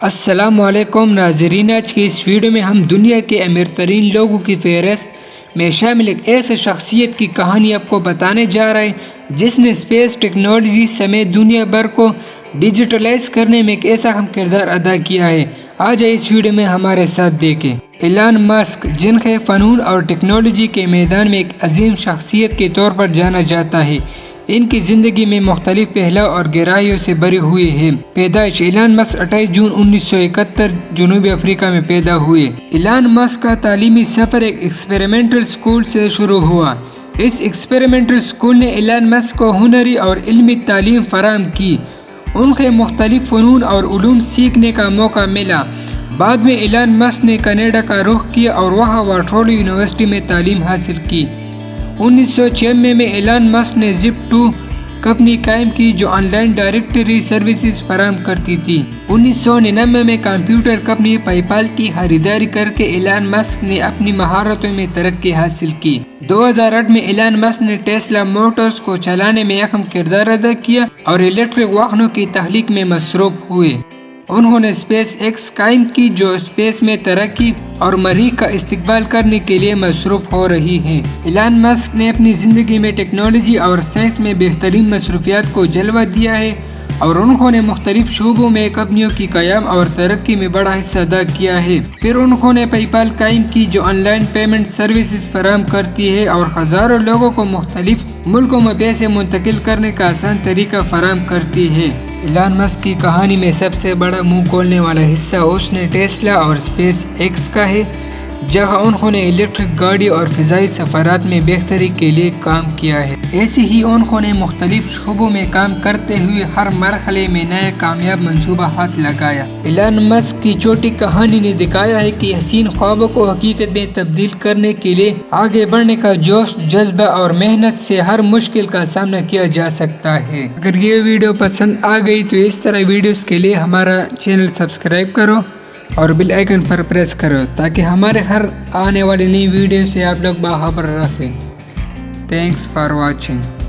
السلام علیکم ناظرین، آج کی اس ویڈیو میں ہم دنیا کے امیر ترین لوگوں کی فہرست میں شامل ایک ایسے شخصیت کی کہانی آپ کو بتانے جا رہے ہیں جس نے اسپیس ٹیکنالوجی سمیت دنیا بھر کو ڈیجیٹلائز کرنے میں ایک ایسا اہم کردار ادا کیا ہے۔ آج اس ویڈیو میں ہمارے ساتھ دیکھیں ایلان مسک، جن کے فنون اور ٹیکنالوجی کے میدان میں ایک عظیم شخصیت کے طور پر جانا جاتا ہے۔ ان کی زندگی میں مختلف پہلو اور گہرائیوں سے بھری ہوئی ہے۔ پیدائش: ایلان مسک 28 جون 1971 جنوبی افریقہ میں پیدا ہوئے۔ ایلان مسک کا تعلیمی سفر ایک ایکسپیریمنٹل اسکول سے شروع ہوا۔ اس ایکسپیریمنٹل اسکول نے ایلان مسک کو ہنری اور علمی تعلیم فراہم کی۔ ان کے مختلف فنون اور علوم سیکھنے کا موقع ملا۔ بعد میں ایلان مسک نے کینیڈا کا رخ کیا اور وہاں واٹرلو یونیورسٹی میں تعلیم حاصل کی۔ 1996 میں ایلان مسک نے زپ2 کمپنی قائم کی جو آن لائن ڈائریکٹری سروسز فراہم کرتی تھی۔ 1999 میں کمپیوٹر کمپنی پے پال کی خریداری کر کے ایلان مسک نے اپنی مہارتوں میں ترقی حاصل کی۔ 2008 میں ایلان مسک نے ٹیسلا موٹرز کو چلانے میں اہم کردار ادا کیا اور الیکٹرک واہنوں کی تخلیق میں مصروف ہوئے۔ انہوں نے اسپیس ایکس قائم کی جو اسپیس میں ترقی اور مریخ کا استقبال کرنے کے لیے مصروف ہو رہی ہے۔ ایلان مسک نے اپنی زندگی میں ٹیکنالوجی اور سائنس میں بہترین مصروفیات کو جلوہ دیا ہے اور انہوں نے مختلف شعبوں میں کمپنیوں کی قیام اور ترقی میں بڑا حصہ ادا کیا ہے۔ پھر انہوں نے پے پال قائم کی جو آن لائن پیمنٹ سروسز فراہم کرتی ہے اور ہزاروں لوگوں کو مختلف ملکوں میں پیسے منتقل کرنے کا آسان طریقہ فراہم کرتی ہے۔ ایلان مسک کی کہانی میں سب سے بڑا منہ کھولنے والا حصہ اس نے ٹیسلا اور اسپیس ایکس کا ہے، جہاں انہوں نے الیکٹرک گاڑی اور فضائی سفرات میں بہتری کے لیے کام کیا ہے۔ ایسے ہی انہوں نے مختلف شعبوں میں کام کرتے ہوئے ہر مرحلے میں نیا کامیاب منصوبہ ہاتھ لگایا۔ ایلان مسک کی چھوٹی کہانی نے دکھایا ہے کہ حسین خوابوں کو حقیقت میں تبدیل کرنے کے لیے آگے بڑھنے کا جوش، جذبہ اور محنت سے ہر مشکل کا سامنا کیا جا سکتا ہے۔ اگر یہ ویڈیو پسند آ گئی تو اس طرح ویڈیوز کے لیے ہمارا چینل سبسکرائب کرو اور بیل آئیکن پر پریس کرو تاکہ ہمارے ہر آنے والی نئی ویڈیو سے آپ لوگ باخبر رہیں۔ Thanks for watching.